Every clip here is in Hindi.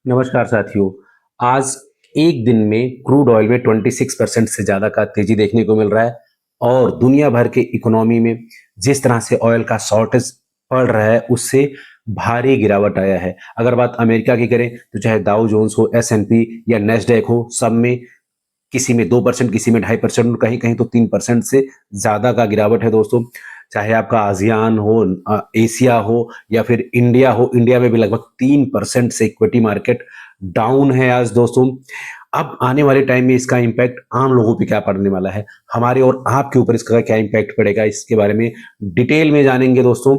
नमस्कार साथियों। आज एक दिन में क्रूड ऑयल में 26% से ज़्यादा का तेजी देखने को मिल रहा है और दुनिया भर के इकोनॉमी में जिस तरह से ऑयल का शॉर्टेज पड़ रहा है उससे भारी गिरावट आया है। अगर बात अमेरिका की करें तो चाहे दाउ जोन्स हो, एस&पी या नेस्डैक हो, सब में किसी में 2%, किसी में 2.5% और कहीं कहीं तो 3% से ज़्यादा का गिरावट है दोस्तों। चाहे आपका आसियान हो, एशिया हो या फिर इंडिया हो, इंडिया में भी लगभग 3% से इक्विटी मार्केट डाउन है आज दोस्तों। अब आने वाले टाइम में इसका इम्पैक्ट आम लोगों पे क्या पड़ने वाला है, हमारे और आपके ऊपर इसका क्या इम्पैक्ट पड़ेगा, इसके बारे में डिटेल में जानेंगे दोस्तों।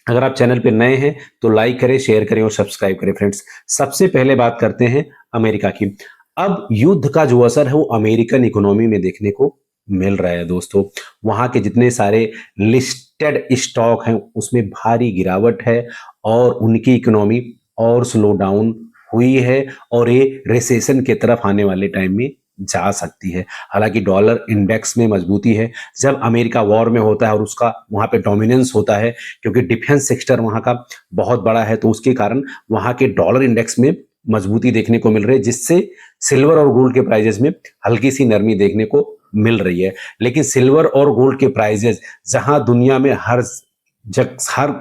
अगर आप चैनल पे नए हैं तो लाइक करें, शेयर करें और सब्सक्राइब करें फ्रेंड्स। सबसे पहले बात करते हैं अमेरिका की। अब युद्ध का जो असर है वो अमेरिकन इकोनॉमी में देखने को मिल रहा है दोस्तों। वहां के जितने सारे लिस्टेड स्टॉक हैं उसमें भारी गिरावट है और उनकी इकोनॉमी और स्लो डाउन हुई है और ये रिसेशन की तरफ आने वाले टाइम में जा सकती है। हालांकि डॉलर इंडेक्स में मजबूती है। जब अमेरिका वॉर में होता है और उसका वहां पे डोमिनेंस होता है, क्योंकि डिफेंस सेक्टर वहां का बहुत बड़ा है, तो उसके कारण वहां के डॉलर इंडेक्स में मजबूती देखने को मिल रही है, जिससे सिल्वर और गोल्ड के प्राइजेस में हल्की सी नरमी देखने को मिल रही है। लेकिन सिल्वर और गोल्ड के प्राइजेस जहां दुनिया में हर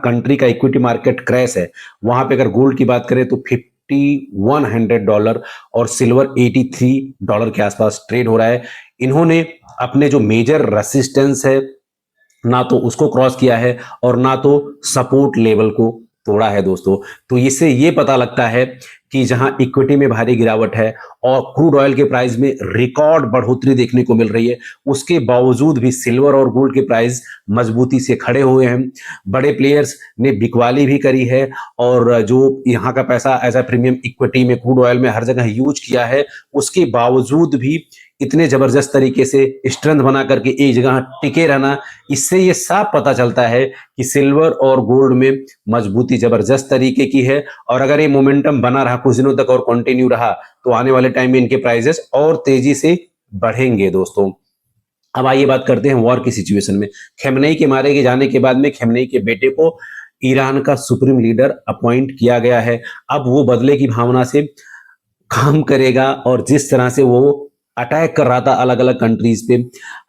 कंट्री का इक्विटी मार्केट क्रैश है, वहां पे अगर गोल्ड की बात करें तो $5,100 और सिल्वर $83 के आसपास ट्रेड हो रहा है। इन्होंने अपने जो मेजर रेसिस्टेंस है ना तो उसको क्रॉस किया है और ना तो सपोर्ट लेवल को तोड़ा है दोस्तों। तो इससे ये पता लगता है कि जहां इक्विटी में भारी गिरावट है और क्रूड ऑयल के प्राइस में रिकॉर्ड बढ़ोतरी देखने को मिल रही है, उसके बावजूद भी सिल्वर और गोल्ड के प्राइस मजबूती से खड़े हुए हैं। बड़े प्लेयर्स ने बिकवाली भी करी है और जो यहाँ का पैसा एज ए प्रीमियम इक्विटी में क्रूड ऑयल में हर जगह यूज किया है, उसके बावजूद भी इतने जबरदस्त तरीके से स्ट्रेंथ बना करके एक जगह टिके रहना, इससे ये साफ पता चलता है कि सिल्वर और गोल्ड में मजबूती जबरदस्त तरीके की है। और अगर ये मोमेंटम बना रहा कुछ दिनों तक और कंटिन्यू रहा तो आने वाले टाइम में इनके प्राइसेस और तेजी से बढ़ेंगे दोस्तों। अब आइए बात करते हैं वॉर की सिचुएशन में। खेमनेई के मारे के जाने के बाद में खेमनेई के बेटे को ईरान का सुप्रीम लीडर अपॉइंट किया गया है। अब वो बदले की भावना से काम करेगा और जिस तरह से वो अटैक कर रहा था अलग अलग कंट्रीज पे,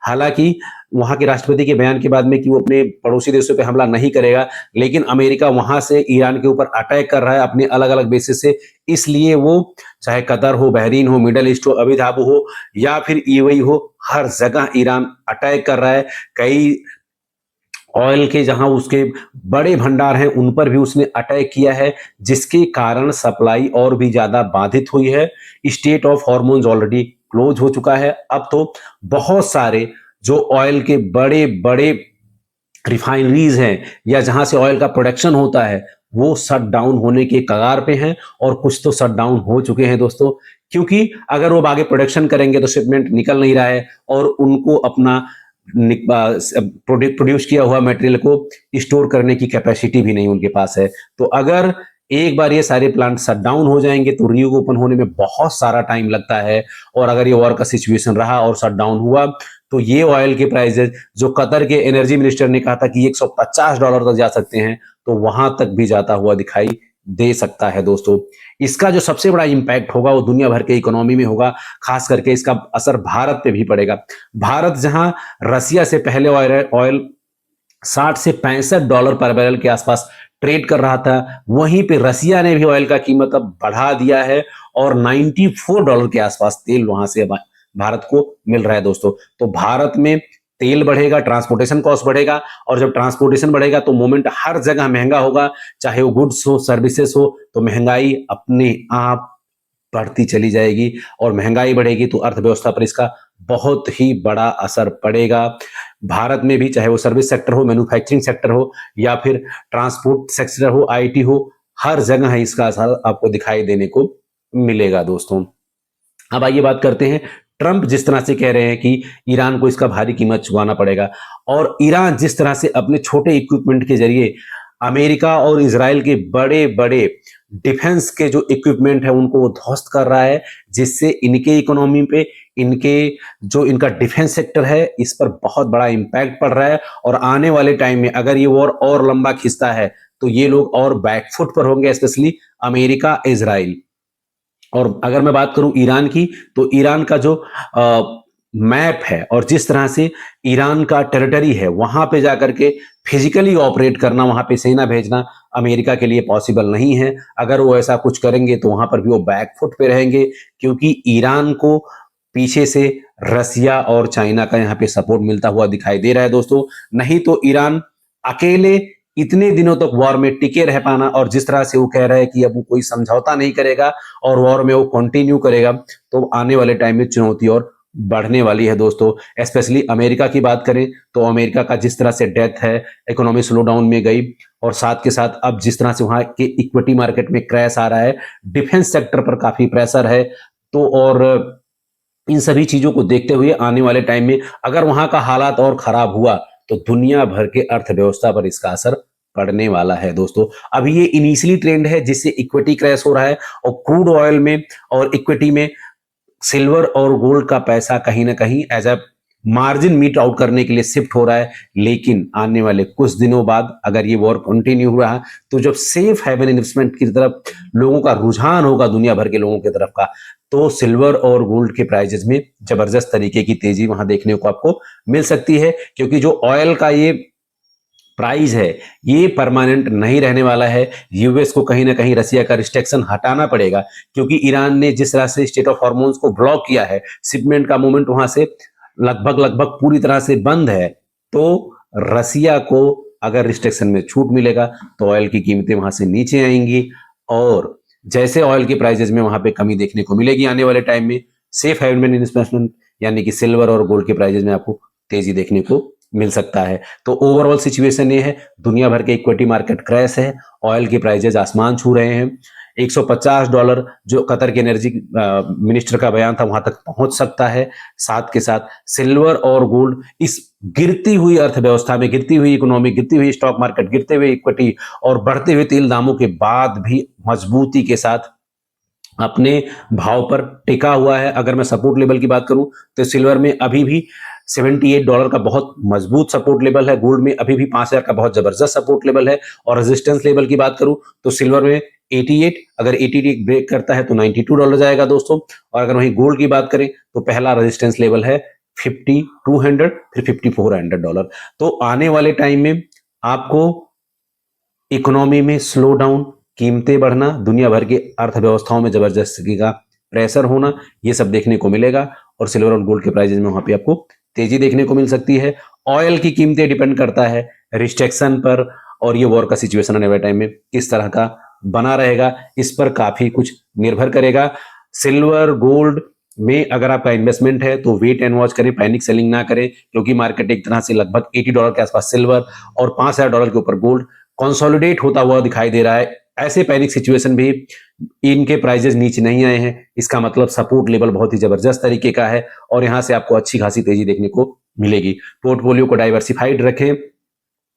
हालांकि वहां के राष्ट्रपति के बयान के बाद में कि वो अपने पड़ोसी देशों पे हमला नहीं करेगा, लेकिन अमेरिका वहां से ईरान के ऊपर अटैक कर रहा है अपने अलग अलग बेसिस से। इसलिए वो चाहे कतर हो, बहरीन हो, मिडल ईस्ट हो, अबू धाबी हो या फिर यूएई हो, हर जगह ईरान अटैक कर रहा है। कई ऑयल के जहां उसके बड़े भंडार हैं उन पर भी उसने अटैक किया है, जिसके कारण सप्लाई और भी ज्यादा बाधित हुई है। State of hormones already close हो चुका है। अब तो बहुत सारे जो ऑयल के बड़े बड़े रिफाइनरीज हैं या जहां से ऑयल का प्रोडक्शन होता है वो शट डाउन होने के कगार पे हैं और कुछ तो शट डाउन हो चुके हैं दोस्तों। क्योंकि अगर वो आगे प्रोडक्शन करेंगे तो शिपमेंट निकल नहीं रहा है और उनको अपना प्रोड्यूस किया हुआ मटेरियल को स्टोर करने की कैपेसिटी भी नहीं उनके पास है। तो अगर एक बार ये सारे प्लांट शट डाउन हो जाएंगे तो रीओ ओपन होने में बहुत सारा टाइम लगता है। और अगर ये वॉर का सिचुएशन रहा और शट डाउन हुआ तो ये ऑयल के प्राइसेस जो कतर के एनर्जी मिनिस्टर ने कहा था कि $150 तक जा सकते हैं, तो वहां तक भी जाता हुआ दिखाई दे सकता है दोस्तों। इसका जो सबसे बड़ा इंपैक्ट होगा वो दुनिया भर के इकोनॉमी में होगा। खास करके इसका असर भारत पे भी पड़ेगा। भारत जहां रसिया से पहले ऑयल 60 से $65 पर बैरल के आसपास ट्रेड कर रहा था, वहीं पे रसिया ने भी ऑयल का कीमत अब बढ़ा दिया है और $94 के आसपास तेल वहां से भारत को मिल रहा है दोस्तों। तो भारत में तेल बढ़ेगा, ट्रांसपोर्टेशन कॉस्ट बढ़ेगा और जब ट्रांसपोर्टेशन बढ़ेगा तो मूवमेंट हर जगह महंगा होगा, चाहे वो गुड्स हो, सर्विसेज हो, तो महंगाई अपने आप बढ़ती चली जाएगी और महंगाई बढ़ेगी तो अर्थव्यवस्था पर इसका बहुत ही बड़ा असर पड़ेगा। भारत में भी चाहे वो सर्विस सेक्टर हो, मैन्युफैक्चरिंग सेक्टर हो या फिर ट्रांसपोर्ट सेक्टर हो, आईटी हो, हर जगह इसका असर आपको दिखाई देने को मिलेगा दोस्तों। अब आइए बात करते हैं ट्रंप जिस तरह से कह रहे हैं कि ईरान को इसका भारी कीमत चुकाना पड़ेगा और ईरान जिस तरह से अपने छोटे इक्विपमेंट के जरिए अमेरिका और इसराइल के बड़े बड़े डिफेंस के जो इक्विपमेंट है उनको वो ध्वस्त कर रहा है, जिससे इनके इकोनॉमी पे, इनके जो इनका डिफेंस सेक्टर है इस पर बहुत बड़ा इंपैक्ट पड़ रहा है। और आने वाले टाइम में अगर ये वॉर और लंबा खिंचता है तो ये लोग और बैकफुट पर होंगे, स्पेशली अमेरिका, इसराइल। और अगर मैं बात करूं ईरान की, तो ईरान का जो मैप है और जिस तरह से ईरान का टेरिटरी है, वहां पे जाकर के फिजिकली ऑपरेट करना, वहां पे सेना भेजना अमेरिका के लिए पॉसिबल नहीं है। अगर वो ऐसा कुछ करेंगे तो वहां पर भी वो बैकफुट पे रहेंगे, क्योंकि ईरान को पीछे से रसिया और चाइना का यहाँ पे सपोर्ट मिलता हुआ दिखाई दे रहा है दोस्तों। नहीं तो ईरान अकेले इतने दिनों तक वॉर में टिके रह पाना, और जिस तरह से वो कह रहा है कि अब वो कोई समझौता नहीं करेगा और वॉर में वो कंटिन्यू करेगा, तो आने वाले टाइम में चुनौती और बढ़ने वाली है दोस्तों। स्पेशली अमेरिका की बात करें तो अमेरिका का जिस तरह से डेथ है, इकोनॉमी स्लो डाउन में गई, और साथ के साथ अब जिस तरह से वहां के इक्विटी मार्केट में क्रैश आ रहा है, डिफेंस सेक्टर पर काफी प्रेशर है। तो और इन सभी चीजों को देखते हुए आने वाले टाइम में अगर वहां का हालात और खराब हुआ तो दुनिया भर के अर्थव्यवस्था पर इसका असर पड़ने वाला है दोस्तों। अभी ये इनिशियली ट्रेंड है जिससे इक्विटी क्रैश हो रहा है, और क्रूड ऑयल में और इक्विटी में सिल्वर और गोल्ड का पैसा कहीं ना कहीं as a margin meet out करने के लिए शिफ्ट हो रहा है। लेकिन आने वाले कुछ दिनों बाद अगर ये वॉर कंटिन्यू हुआ है, तो जब सेफ हेवन इन्वेस्टमेंट की तरफ लोगों का रुझान होगा, दुनिया भर के लोगों की तरफ का, तो सिल्वर और गोल्ड के प्राइजेस में जबरदस्त तरीके की तेजी वहां देखने को आपको मिल सकती है। क्योंकि जो ऑयल का ये प्राइस है, ये परमानेंट नहीं रहने वाला है। यूएस को कहीं ना कहीं रसिया का रिस्ट्रिक्शन हटाना पड़ेगा, क्योंकि ईरान ने जिस तरह से स्टेट ऑफ हॉर्मोन्स को ब्लॉक किया है, शिपमेंट का मूवमेंट वहां से लगभग लगभग पूरी तरह से बंद है। तो रसिया को अगर रिस्ट्रिक्शन में छूट मिलेगा तो ऑयल की कीमतें वहां से नीचे आएंगी, और जैसे ऑयल के प्राइजेस में वहां पे कमी देखने को मिलेगी आने वाले टाइम में, सेफ हेवन इन्वेस्टमेंट यानी कि सिल्वर और गोल्ड के प्राइजेस में आपको तेजी देखने को मिल सकता है। तो ओवरऑल सिचुएशन ये है, दुनिया भर के इक्विटी मार्केट क्रैश है, ऑयल के प्राइजेस आसमान छू रहे हैं। $150 जो कतर के एनर्जी मिनिस्टर का बयान था, वहां तक पहुंच सकता है। साथ के साथ सिल्वर और गोल्ड इस गिरती हुई अर्थव्यवस्था में, गिरती हुई इकोनॉमी, गिरती हुई स्टॉक मार्केट, गिरते हुए इक्विटी और बढ़ते हुए तेल दामों के बाद भी मजबूती के साथ अपने भाव पर टिका हुआ है। अगर मैं सपोर्ट लेवल की बात करूं तो सिल्वर में अभी भी $78 का बहुत मजबूत सपोर्ट लेवल है, गोल्ड में अभी भी 5000 का बहुत जबरदस्त सपोर्ट लेवल है, और रेजिस्टेंस लेवल की बात करूं तो सिल्वर में 88, अगर 88 ब्रेक करता है तो $92 जाएगा दोस्तों। और अगर वहीं गोल्ड की बात करें तो पहला रेजिस्टेंस लेवल है 5200, फिर $5400। तो आने वाले टाइम में आपको इकोनॉमी में स्लो डाउन, कीमतें बढ़ना, दुनिया भर की अर्थव्यवस्थाओं में जबरदस्ती का प्रेशर होना, ये सब देखने को मिलेगा, और सिल्वर और गोल्ड के प्राइजेस में वहां पे आपको तेजी देखने को मिल सकती है। ऑयल की कीमतें डिपेंड करता है रिस्ट्रिक्शन पर, और ये वॉर का सिचुएशन आने वाले टाइम में किस तरह का बना रहेगा, इस पर काफी कुछ निर्भर करेगा। सिल्वर गोल्ड में अगर आपका इन्वेस्टमेंट है तो वेट एंड वॉच करें, पैनिक सेलिंग ना करें, क्योंकि मार्केट एक तरह से लगभग $80 के आसपास सिल्वर और $5000 के ऊपर गोल्ड कंसोलिडेट होता हुआ दिखाई दे रहा है। ऐसे पैनिक सिचुएशन भी इनके प्राइजेस नीचे नहीं आए हैं, इसका मतलब सपोर्ट लेवल बहुत ही जबरदस्त तरीके का है, और यहां से आपको अच्छी खासी तेजी देखने को मिलेगी। पोर्टफोलियो को डाइवर्सिफाइड रखें,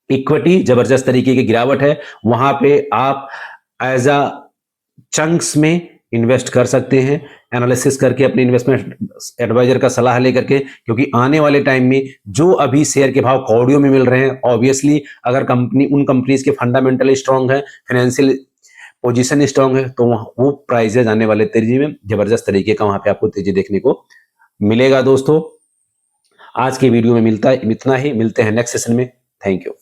इक्विटी जबरदस्त तरीके की गिरावट है, वहां पे आप एज अ चंक्स में इन्वेस्ट कर सकते हैं, एनालिसिस करके अपने इन्वेस्टमेंट एडवाइजर का सलाह लेकर के, क्योंकि आने वाले टाइम में जो अभी शेयर के भाव कौड़ियों में मिल रहे हैं, ऑब्वियसली अगर कंपनी उन कंपनीज के फंडामेंटल स्ट्रांग है, फाइनेंशियल पोजीशन स्ट्रांग है, तो वो प्राइजेज आने वाले तेजी में जबरदस्त तरीके का वहां पे आपको तेजी देखने को मिलेगा दोस्तों। आज के वीडियो में मिलता है इतना ही, मिलते हैं नेक्स्ट सेशन में। Thank you.